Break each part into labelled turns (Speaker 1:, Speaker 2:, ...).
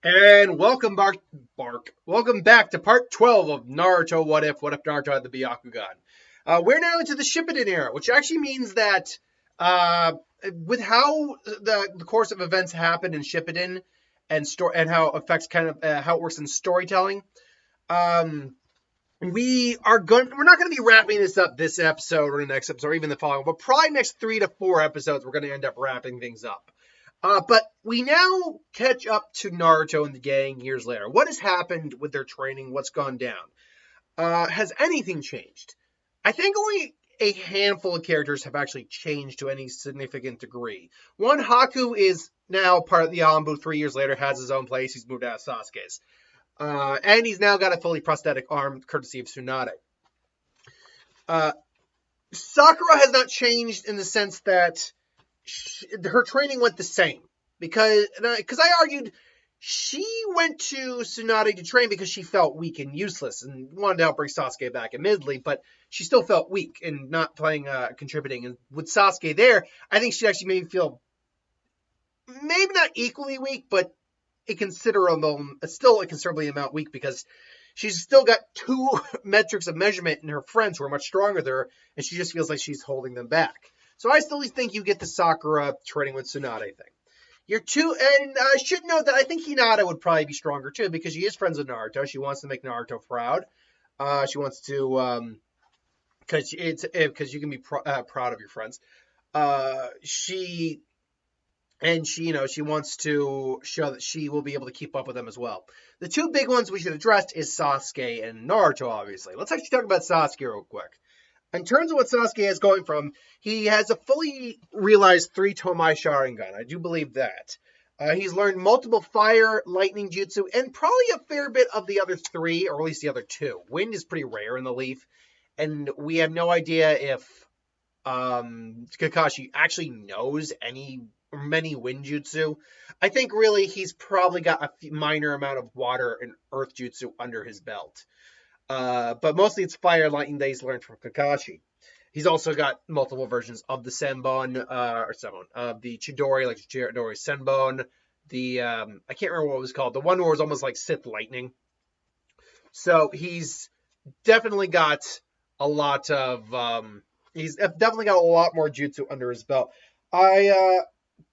Speaker 1: And welcome back to part 12 of Naruto What If Naruto had the Byakugan. We're now into the Shippuden era, which actually means that with how the course of events happen in Shippuden and how it affects how it works in storytelling, we're not going to be wrapping this up this episode or the next episode or even the following, but probably next 3 to 4 episodes we're going to end up wrapping things up. But we now catch up to Naruto and the gang years later. What has happened with their training? What's gone down? Has anything changed? I think only a handful of characters have actually changed to any significant degree. One, Haku is now part of the Anbu 3 years later, has his own place. He's moved out of Sasuke's. And he's now got a fully prosthetic arm, courtesy of Tsunade. Sakura has not changed in the sense that her training went the same because I argued she went to Tsunade to train because she felt weak and useless and wanted to help bring Sasuke back admittedly, but she still felt weak and not contributing. And with Sasuke there, I think she actually made me feel maybe not equally weak, but still a considerably amount weak because she's still got 2 metrics of measurement in her friends who are much stronger than her, and she just feels like she's holding them back. So I still think you get the Sakura training with Tsunade thing. And I should note that I think Hinata would probably be stronger too because she is friends with Naruto. She wants to make Naruto proud. She wants to, because you can be proud of your friends. She wants to show that she will be able to keep up with them as well. The 2 big ones we should address is Sasuke and Naruto, obviously. Let's actually talk about Sasuke real quick. In terms of what Sasuke is going from, he has a fully realized 3 Tomai Sharingan. I do believe that. He's learned multiple fire, lightning jutsu, and probably a fair bit of the other 3, or at least the other 2. Wind is pretty rare in the Leaf, and we have no idea if Kakashi actually knows many wind jutsu. I think really he's probably got a minor amount of water and earth jutsu under his belt. But mostly it's fire lightning that he's learned from Kakashi. He's also got multiple versions of the Senbon, of the Chidori, like Chidori Senbon. I can't remember what it was called. The one where it was almost like Sith lightning. So he's definitely got a lot more jutsu under his belt. I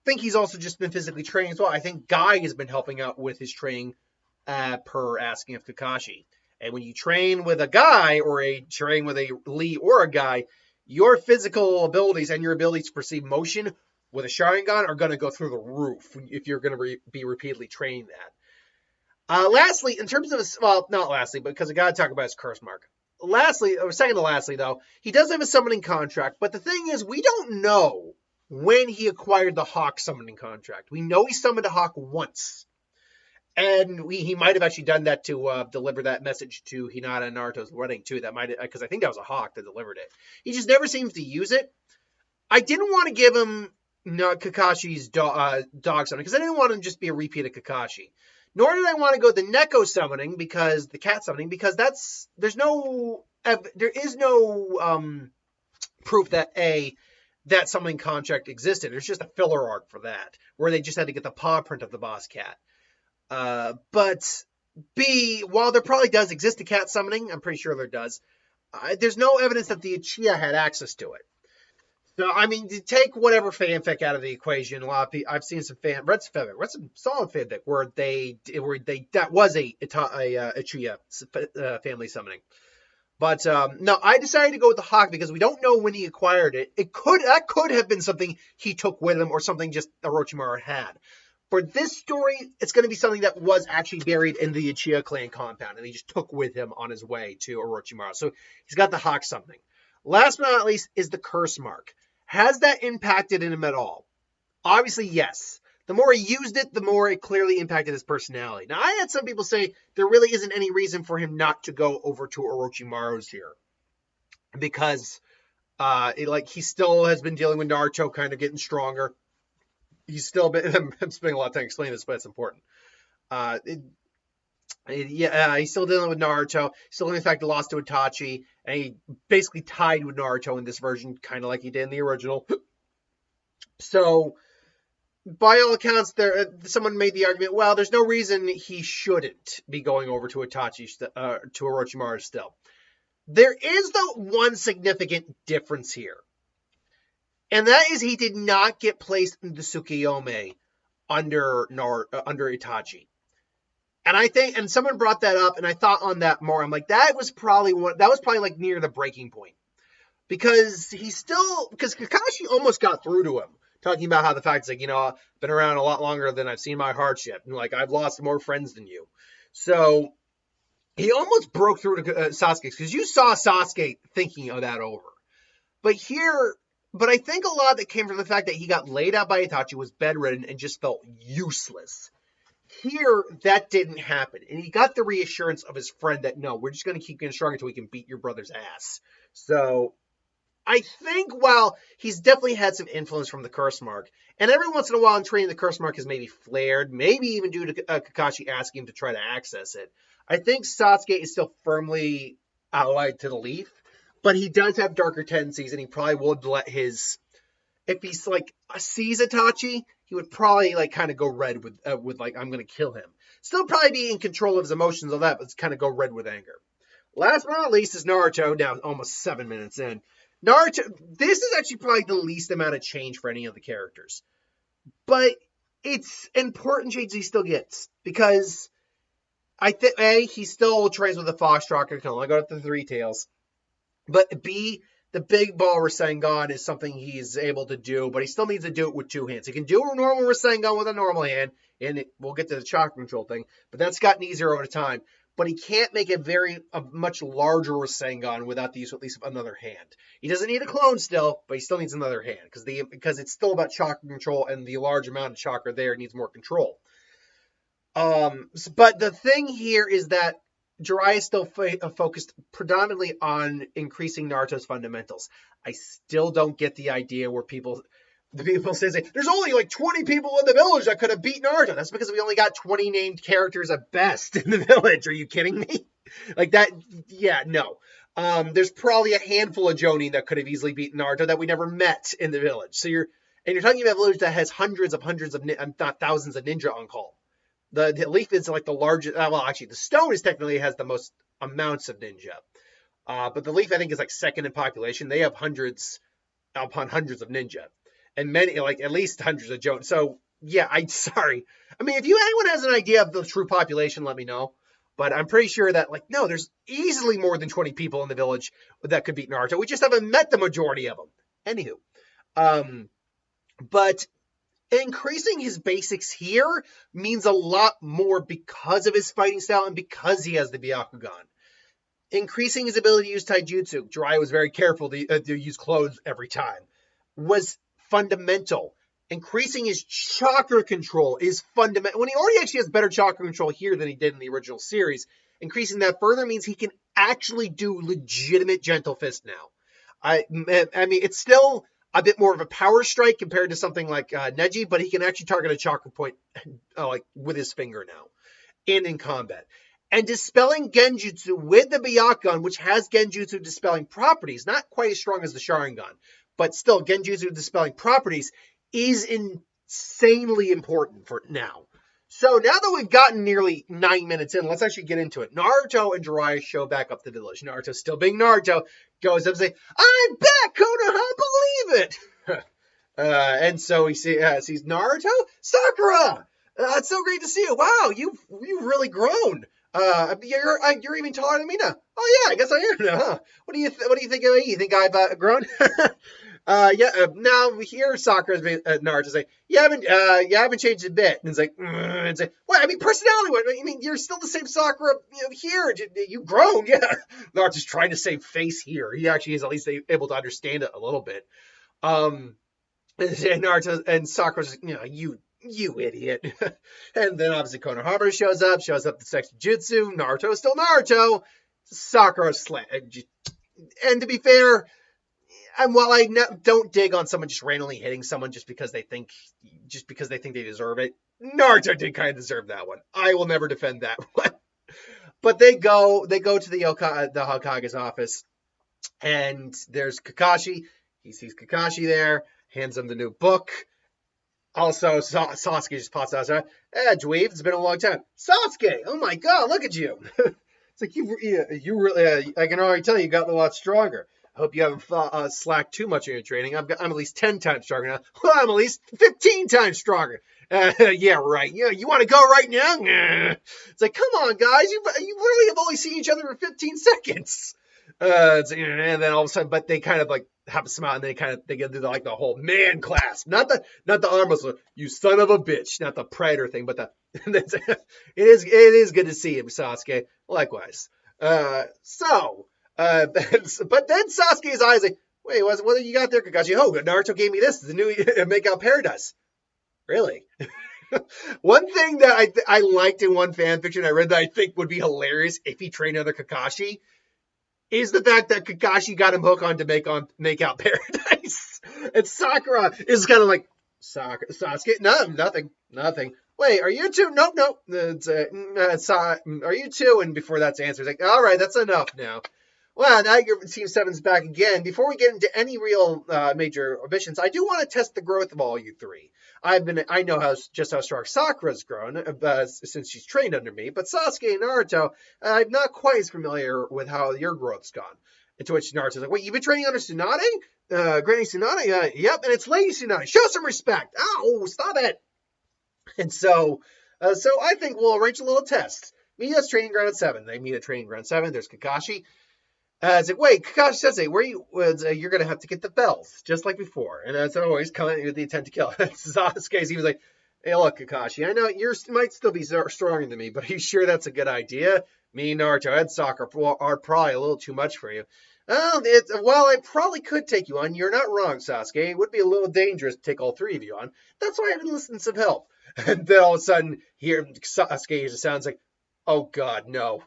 Speaker 1: think he's also just been physically training as well. I think Guy has been helping out with his training per asking of Kakashi. And when you train with a guy or train with a Lee or a guy, your physical abilities and your ability to perceive motion with a Sharingan are going to go through the roof if you're going to be repeatedly training that. Lastly, in terms of not lastly, because I got to talk about his curse mark. Second to lastly, though, he does have a summoning contract. But the thing is, we don't know when he acquired the Hawk summoning contract. We know he summoned a Hawk once. And he might have actually done that to deliver that message to Hinata and Naruto's wedding, too. Because I think that was a Hawk that delivered it. He just never seems to use it. I didn't want to give him Kakashi's dog summoning, because I didn't want him to just be a repeat of Kakashi. Nor did I want to go the Neko summoning, the cat summoning, because there is no proof that that summoning contract existed. There's just a filler arc for that, where they just had to get the paw print of the boss cat. But B, while there probably does exist a cat summoning, I'm pretty sure there does, there's no evidence that the Uchiha had access to it. So, I mean, to take whatever fanfic out of the equation, a lot of people, I've seen some read some solid fanfic where that was a Uchiha family summoning. But no, I decided to go with the Hawk because we don't know when he acquired it. That could have been something he took with him or something just Orochimaru had. For this story, it's going to be something that was actually buried in the Uchiha clan compound, and he just took with him on his way to Orochimaru. So he's got the Hawk something. Last but not least is the curse mark. Has that impacted him at all? Obviously, yes. The more he used it, the more it clearly impacted his personality. Now, I had some people say there really isn't any reason for him not to go over to Orochimaru's here. Because he still has been dealing with Naruto kind of getting stronger. He's still been, I'm spending a lot of time explaining this, but it's important. He's still dealing with Naruto. Still, in fact, lost to Itachi. And he basically tied with Naruto in this version, kind of like he did in the original. So, by all accounts, someone made the argument, well, there's no reason he shouldn't be going over to to Orochimaru still. There is, though, one significant difference here. And that is he did not get placed in the Tsukuyomi under Itachi. And I think, and someone brought that up, and I thought on that more. I'm like, that was probably like near the breaking point. Because Kakashi almost got through to him, talking about how the fact is like, I've been around a lot longer than I've seen my hardship, and like I've lost more friends than you. So he almost broke through to Sasuke, because you saw Sasuke thinking of that over. But I think a lot of that came from the fact that he got laid out by Itachi, was bedridden, and just felt useless. Here, that didn't happen. And he got the reassurance of his friend that, no, we're just going to keep getting stronger until we can beat your brother's ass. So I think while he's definitely had some influence from the curse mark, and every once in a while in training, the curse mark has maybe flared, maybe even due to Kakashi asking him to try to access it, I think Sasuke is still firmly allied to the Leaf, but he does have darker tendencies, and he probably would let if he's like sees Itachi, he would probably like kind of go red with like, I'm going to kill him. Still probably be in control of his emotions, all that, but kind of go red with anger. Last but not least is Naruto, now almost 7 minutes in. Naruto, this is actually probably the least amount of change for any of the characters. But it's important change he still gets. Because I think, A, he still trains with the Fox Chakra, can only go up to 3 tails. But B, the big ball Rasengan is something he's able to do, but he still needs to do it with 2 hands. He can do a normal Rasengan with a normal hand, and we'll get to the chakra control thing, but that's gotten easier over time. But he can't make a much larger Rasengan without the use of at least another hand. He doesn't need a clone still, but he still needs another hand, because it's still about chakra control, and the large amount of chakra there needs more control. But the thing here is that Jiraiya is still focused predominantly on increasing Naruto's fundamentals. I still don't get the idea where the people say, there's only like 20 people in the village that could have beat Naruto. That's because we only got 20 named characters at best in the village. Are you kidding me? Like that? Yeah, no. There's probably a handful of Jonin that could have easily beaten Naruto that we never met in the village. So you're talking about a village that has hundreds of not thousands of ninja on call. The Leaf is like the largest. Well, actually, the Stone technically has the most amounts of ninja. But the Leaf, I think, is like second in population. They have hundreds upon hundreds of ninja. And many, like at least hundreds of Jonin. So, yeah, I'm sorry. I mean, if anyone has an idea of the true population, let me know. But I'm pretty sure that, like, no, there's easily more than 20 people in the village that could beat Naruto. We just haven't met the majority of them. Anywho. But increasing his basics here means a lot more because of his fighting style and because he has the Byakugan. Increasing his ability to use taijutsu, Jiraiya was very careful to use clothes every time, was fundamental. Increasing his chakra control is fundamental. When he already actually has better chakra control here than he did in the original series, increasing that further means he can actually do legitimate gentle fist now. I mean, it's still a bit more of a power strike compared to something like Neji, but he can actually target a chakra point like with his finger now, and in combat. And dispelling Genjutsu with the Byakugan, which has Genjutsu dispelling properties, not quite as strong as the Sharingan, but still Genjutsu dispelling properties, is insanely important for now. So now that we've gotten nearly 9 minutes in, let's actually get into it. Naruto and Jiraiya show back up the village. Naruto, still being Naruto, goes up and says, I'm back, Konoha, believe it! And so he sees Naruto? Sakura! It's so great to see you. Wow, you've really grown. You're even taller than me now. Oh yeah, I guess I am now, huh? What do you think of me? You think I've grown? Now here Sakura's Naruto's like, you haven't changed a bit. And it's like, what? I mean, personality. What? I mean, you're still the same Sakura here. You've grown, yeah. Naruto's trying to save face here. He actually is at least able to understand it a little bit. And Naruto and Sakura's, you idiot. And then obviously Konohamaru shows up the sexy jutsu. Naruto is still Naruto. Sakura and to be fair, and while I don't dig on someone just randomly hitting someone just because they think they deserve it, Naruto did kind of deserve that one. I will never defend that one. But they go to the Hokage's office, and there's Kakashi. He sees Kakashi there, hands him the new book. Also, Sasuke just pops out. Dweeb, it's been a long time. Sasuke, oh my god, look at you. It's like you really. I can already tell you got a lot stronger. I hope you haven't slacked too much in your training. I'm at least 10 times stronger now. Well, I'm at least 15 times stronger. Yeah, right. You want to go right now? It's like, come on, guys. You literally have only seen each other for 15 seconds. And then all of a sudden, but they kind of like have a smile, and they get to like the whole man clasp, not the arm wrestle. You son of a bitch, not the predator thing, but it is good to see him, Sasuke. Likewise. But then Sasuke's eyes like, wait, what do you got there, Kakashi? Oh, Naruto gave me this. The new Make Out Paradise. Really? One thing that I liked in one fan fiction I read that I think would be hilarious if he trained under Kakashi is the fact that Kakashi got him hooked on to Make Out Paradise. And Sakura is kind of like, Sasuke? No, nothing. Wait, are you two? Nope. Are you two? And before that's answered, it's like, all right, that's enough now. Well, now your Team 7's back again. Before we get into any real major missions, I do want to test the growth of all you three. I know how strong Sakura's grown since she's trained under me, but Sasuke and Naruto, I'm not quite as familiar with how your growth's gone. And to which Naruto's like, wait, you've been training under Tsunade? Granny Tsunade? Yep, and it's Lady Tsunade. Show some respect. Oh, stop it. And so I think we'll arrange a little test. Meet us training ground 7. They meet at training ground 7. There's Kakashi. It's like, wait, Kakashi Sensei, where you're going to have to get the bells, just like before. And as always, coming with the intent to kill. Sasuke, he was like, hey, look, Kakashi, I know you might still be stronger than me, but are you sure that's a good idea? Me, Naruto, and Sakura are probably a little too much for you. Well, I probably could take you on. You're not wrong, Sasuke. It would be a little dangerous to take all three of you on. That's why I've enlisted some help. And then all of a sudden, here, Sasuke just sounds like, oh, God, no.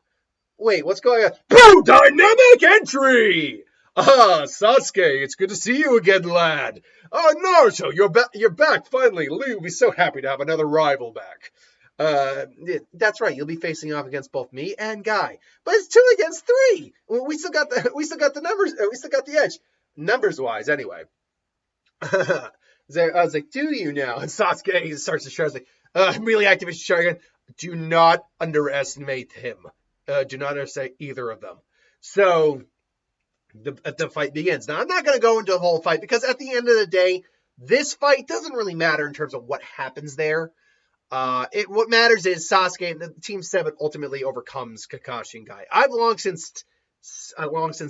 Speaker 1: Wait, what's going on? Boom! Dynamic entry! Ah, Sasuke, it's good to see you again, lad. Oh, Naruto, you're back finally. Lee will be so happy to have another rival back. That's right. You'll be facing off against both me and Guy, but it's 2 against 3. We still got the numbers. We still got the edge, numbers wise, anyway. I was like, do you now? And Sasuke starts to shout, like, immediately activate Sharingan. Do not underestimate him. Do not underestimate either of them. So the fight begins. Now, I'm not going to go into a whole fight because at the end of the day, this fight doesn't really matter in terms of what happens there. What matters is Sasuke and the Team 7 ultimately overcomes Kakashi and Guy. I've long since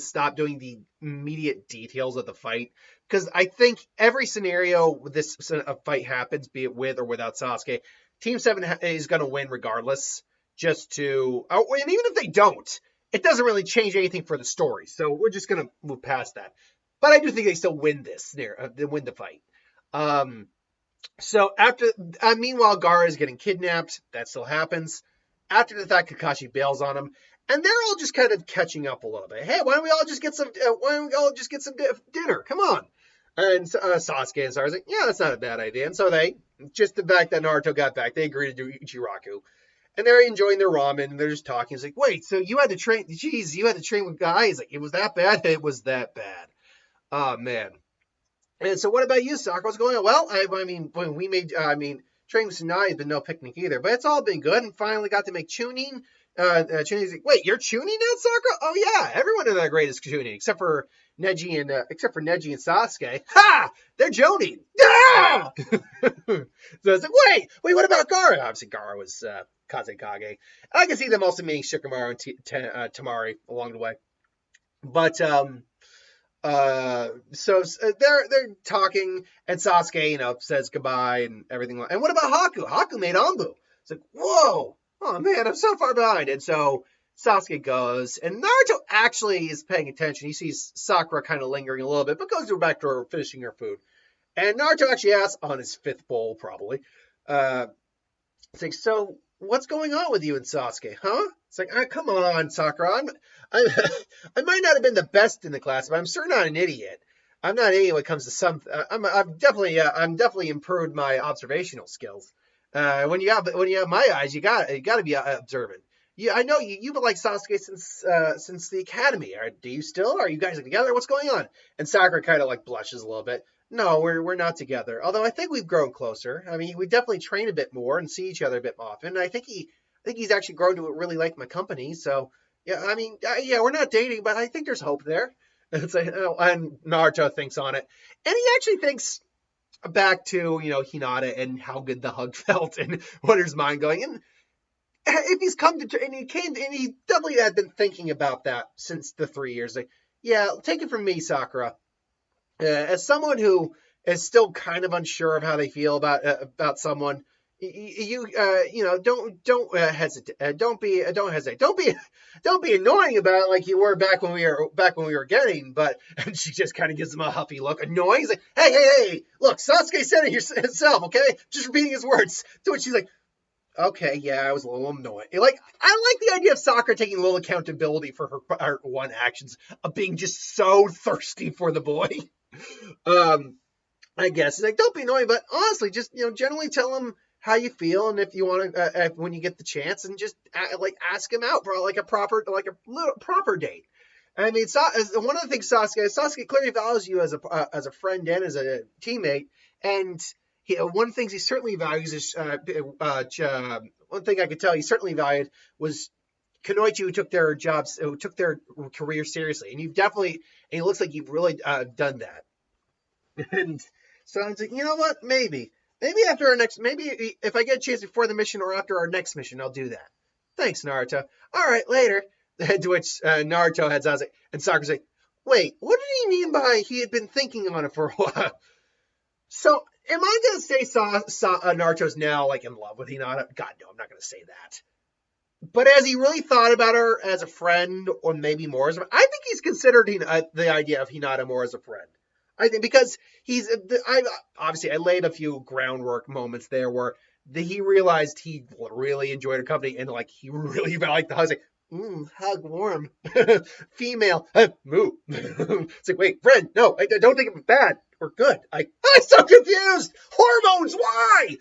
Speaker 1: stopped doing the immediate details of the fight because I think every scenario this fight happens, be it with or without Sasuke, Team 7 is going to win regardless. And even if they don't, it doesn't really change anything for the story. So we're just going to move past that. But I do think they still win they win the fight. So meanwhile, Gaara is getting kidnapped. That still happens. After the fact, Kakashi bails on him, and they're all just kind of catching up a little bit. Hey, why don't we all just get some dinner? Come on. And Sasuke and Sasuke, yeah, that's not a bad idea. And so just the fact that Naruto got back, they agreed to do Ichiraku. And they're enjoying their ramen, and they're just talking. It's like, wait, so you had to train with Guy? He's like, it was that bad? It was that bad. Oh, man. And so what about you, Sakura? What's going on? Well, training with Tsunade has been no picnic either, but it's all been good, and finally got to make Chunin. Chunin's like, wait, you're Chunin now, Sakura? Oh, yeah, everyone in that grade is Chunin, except for Neji and Sasuke. Ha! They're Jonin. Ah! So it's like, wait, what about Gaara? Obviously, Gaara was Kazekage. I can see them also meeting Shikamaru and Temari along the way. But so they're talking, and Sasuke, says goodbye and everything. And what about Haku? Haku made Anbu. It's like, whoa, oh man, I'm so far behind. And so Sasuke goes, and Naruto actually is paying attention. He sees Sakura kind of lingering a little bit, but goes back to her finishing her food. And Naruto actually asks on his 5th bowl, probably. It's like, so what's going on with you and Sasuke, huh? It's like, come on, Sakura. I might not have been the best in the class, but I'm sure not an idiot. I'm not an idiot when it comes to some. I'm definitely improved my observational skills. When you have my eyes, you got to be observant. Yeah, I know you've been like Sasuke since the academy. Do you still? Are you guys together? What's going on? And Sakura kind of like blushes a little bit. No, we're not together. Although I think we've grown closer. I mean, we definitely train a bit more and see each other a bit more often. I think he's actually grown to really like my company. So yeah, I mean, yeah, we're not dating, but I think there's hope there. It's like, and Naruto thinks on it, and he actually thinks back to Hinata and how good the hug felt and what his mind going. And if he's come to and he came and he definitely had been thinking about that since the 3 years. Like, yeah, take it from me, Sakura. As someone who is still kind of unsure of how they feel about someone, don't hesitate. Don't hesitate. Don't be annoying about it like you were back when we were getting. But and she just kind of gives him a huffy look, annoying. He's like, hey, look, Sasuke said it himself, okay? Just repeating his words. To which she's like, okay, yeah, I was a little annoyed. Like, I like the idea of Sakura taking a little accountability for her one actions of being just so thirsty for the boy. I guess it's like, don't be annoying, but honestly, just generally tell him how you feel, and if you want to, when you get the chance, and just ask him out for like a proper date. I mean, one of the things Sasuke clearly values you as a friend and as a teammate, and one of the things he certainly values is one thing I could tell he certainly valued was Kunoichi, who took their career seriously, and it looks like you've really done that. And so I was like, you know what? Maybe after maybe if I get a chance before the mission or after our next mission, I'll do that. Thanks, Naruto. All right, later. To which Naruto heads out, and Sakura's like, wait, what did he mean by he had been thinking on it for a while? So, am I going to say Naruto's now like in love with Hinata? God, no, I'm not going to say that. But has he really thought about her as a friend, or maybe more as a friend? I think he's considered the idea of Hinata more as a friend. I think because I laid a few groundwork moments there where he realized he really enjoyed her company, and like he really liked the hug. Like, hug warm, female, moo. It's like, wait, friend, no, I don't think it's bad or good. I'm so confused. Hormones, why?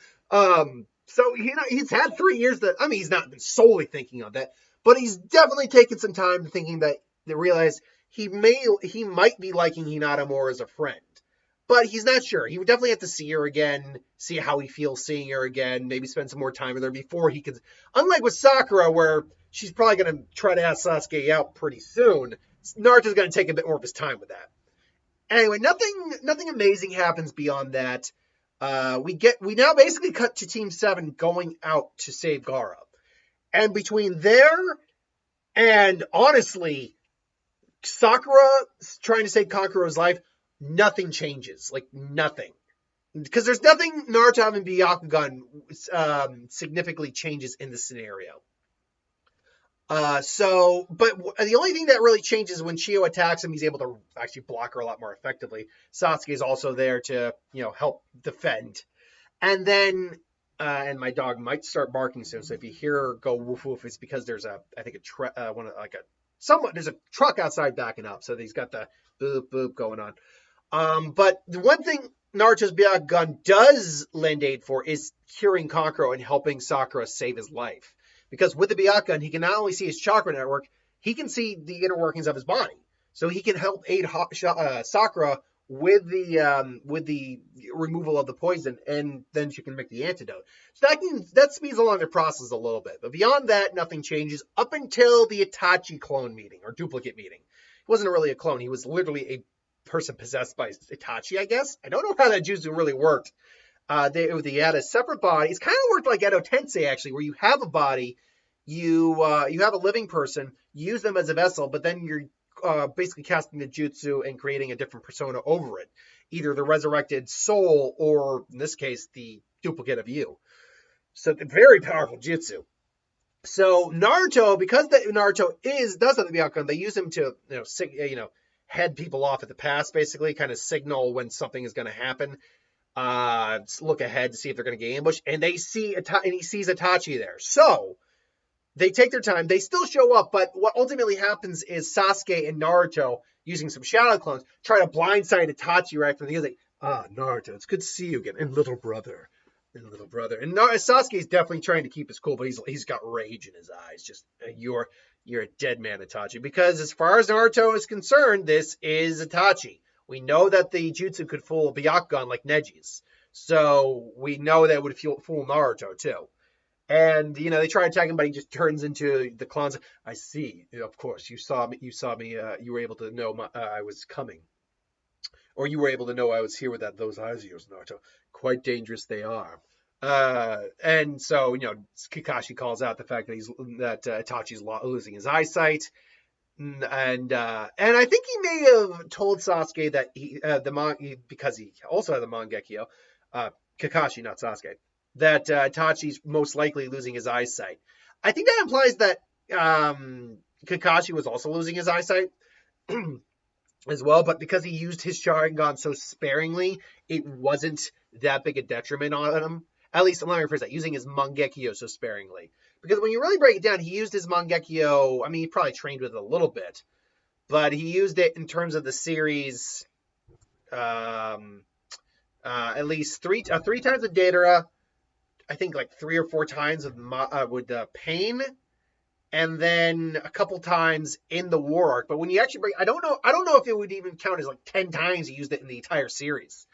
Speaker 1: So he's had 3 years he's not been solely thinking on that, but he's definitely taken some time thinking to realize he might be liking Hinata more as a friend. But he's not sure. He would definitely have to see her again, see how he feels seeing her again, maybe spend some more time with her before he could. Unlike with Sakura, where she's probably going to try to ask Sasuke out pretty soon, Naruto's going to take a bit more of his time with that. Anyway, nothing amazing happens beyond that. We now basically cut to Team 7 going out to save Gaara. And between there and, honestly, Sakura trying to save Kakuro's life, nothing changes. Like, nothing. Because there's nothing Naruto having Byakugan significantly changes in the scenario. But the only thing that really changes is when Chio attacks him, he's able to actually block her a lot more effectively. Sasuke is also there to, help defend. And then, and my dog might start barking soon, so if you hear her go woof woof, it's because there's there's a truck outside backing up, so he's got the boop boop going on. But the one thing Naruto's Byakugan does lend aid for is curing Kakuro and helping Sakura save his life. Because with the Byakugan, he can not only see his chakra network, he can see the inner workings of his body. So he can help aid Sakura with the removal of the poison, and then she can make the antidote. So that speeds along the process a little bit. But beyond that, nothing changes up until the Itachi clone meeting, or duplicate meeting. He wasn't really a clone. He was literally a person possessed by Itachi, I guess. I don't know how that jutsu really worked. They had a separate body. It's kind of worked like Edo Tensei, actually, where you have a body, you have a living person, you use them as a vessel, but then you're basically casting the jutsu and creating a different persona over it. Either the resurrected soul, or in this case, the duplicate of you. So the very powerful jutsu. So Naruto, because Naruto does have the Byakugan, they use him to head people off at the pass, basically, kind of signal when something is going to happen. Look ahead to see if they're going to get ambushed, and he sees Itachi there. So they take their time. They still show up, but what ultimately happens is Sasuke and Naruto, using some shadow clones, try to blindside Itachi right from the beginning. Like, Naruto, it's good to see you again, and little brother. And Sasuke is definitely trying to keep his cool, but he's got rage in his eyes. Just you're a dead man, Itachi. Because as far as Naruto is concerned, this is Itachi. We know that the jutsu could fool Byakugan like Neji's. So we know that it would fool Naruto too. And they try attacking him, but he just turns into the clowns. I see. Of course, you saw me. You were able to know I was coming, or you were able to know I was here with those eyes of yours, Naruto. Quite dangerous they are. And so Kakashi calls out the fact that Itachi's losing his eyesight, and I think he may have told Sasuke that because he also had the Mangekyo, Kakashi, not Sasuke, that Itachi's most likely losing his eyesight. I think that implies that Kakashi was also losing his eyesight as well, but because he used his Sharingan so sparingly, it wasn't that big a detriment on him. At least, let me rephrase that, using his Mangekyo so sparingly. Because when you really break it down, he used his Mangekyo, I mean, he probably trained with it a little bit, but he used it in terms of the series at least three times with Deidara, I think like 3 or 4 times with Pain, and then a couple times in the War Arc. But when you actually I don't know if it would even count as like 10 times he used it in the entire series.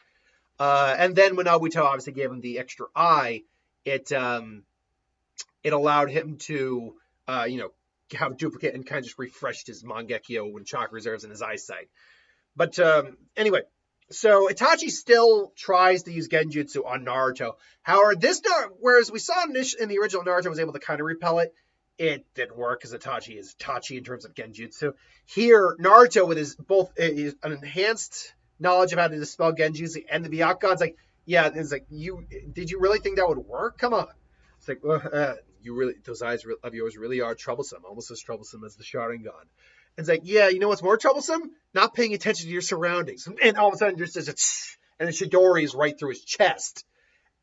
Speaker 1: And then when Obito obviously gave him the extra eye, it allowed him to have a duplicate and kind of just refreshed his Mangekyo when chakra reserves in his eyesight. But anyway, so Itachi still tries to use Genjutsu on Naruto. However, whereas we saw in the original Naruto was able to kind of repel it, it didn't work because Itachi is Itachi in terms of Genjutsu. Here, Naruto with his an enhanced knowledge of how to dispel Genjutsu and the Byakugan's like, yeah, it's like, did you really think that would work? Come on. It's like, those eyes of yours really are troublesome, almost as troublesome as the Sharingan. It's like, yeah, you know what's more troublesome? Not paying attention to your surroundings. And all of a sudden, there's a and the Chidori is right through his chest.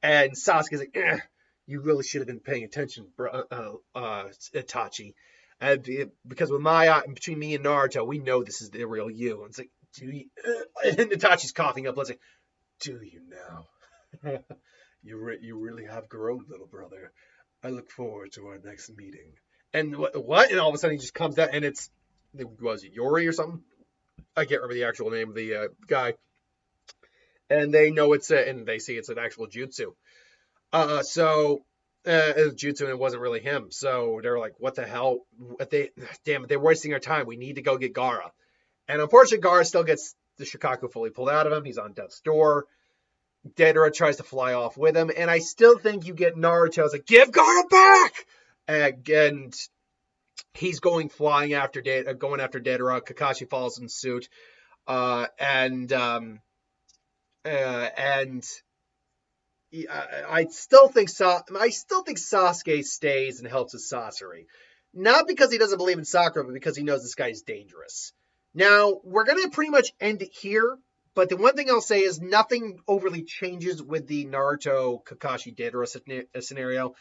Speaker 1: And Sasuke's like, you really should have been paying attention, Itachi. Because with my eye, between me and Naruto, we know this is the real you. And it's like, and Itachi's coughing up. Let's say, do you now? You really have grown, little brother. I look forward to our next meeting. And what? And all of a sudden, he just comes out, and was it Yori or something? I can't remember the actual name of the guy. And they know and they see it's an actual jutsu. Jutsu, and it wasn't really him. So they're like, what the hell? Damn it, they're wasting our time. We need to go get Gaara. And unfortunately, Gaara still gets the Shikaku fully pulled out of him. He's on death's door. Deidara tries to fly off with him. And I still think you get Naruto's like, give Gaara back! And he's going after Deidara. Kakashi follows in suit. I still think Sasuke stays and helps with Sasori. Not because he doesn't believe in Sakura, but because he knows this guy's dangerous. Now, we're going to pretty much end it here, but the one thing I'll say is nothing overly changes with the Naruto Kakashi Deidara scenario.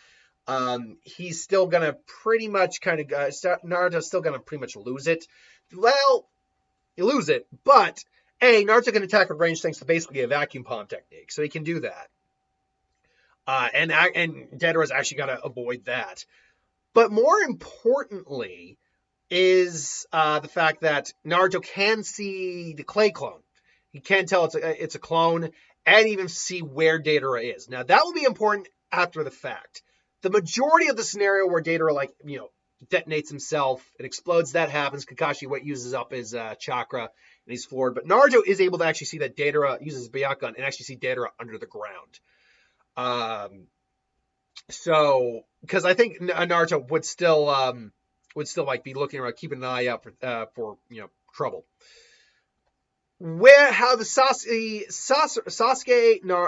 Speaker 1: He's still going to pretty much Naruto's still going to pretty much lose it. Well, you lose it, but Naruto can attack at range thanks to basically a vacuum palm technique, so he can do that. And Deidara's actually got to avoid that. But more importantly is the fact that Naruto can see the clay clone. He can tell it's a clone and even see where Deidara is. Now, that will be important after the fact. The majority of the scenario where Deidara, detonates himself, it explodes, that happens. Kakashi uses up his chakra, and he's floored. But Naruto is able to actually see that Deidara uses Byakugan and actually see Deidara under the ground. Because I think Naruto would still be looking around, keeping an eye out for trouble. How the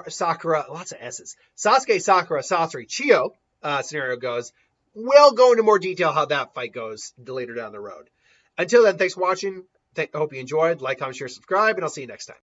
Speaker 1: Sakura, lots of S's, Sasuke, Sakura, Sasori, Chiyo scenario goes, we'll go into more detail how that fight goes later down the road. Until then, thanks for watching. I hope you enjoyed. Like, comment, share, subscribe, and I'll see you next time.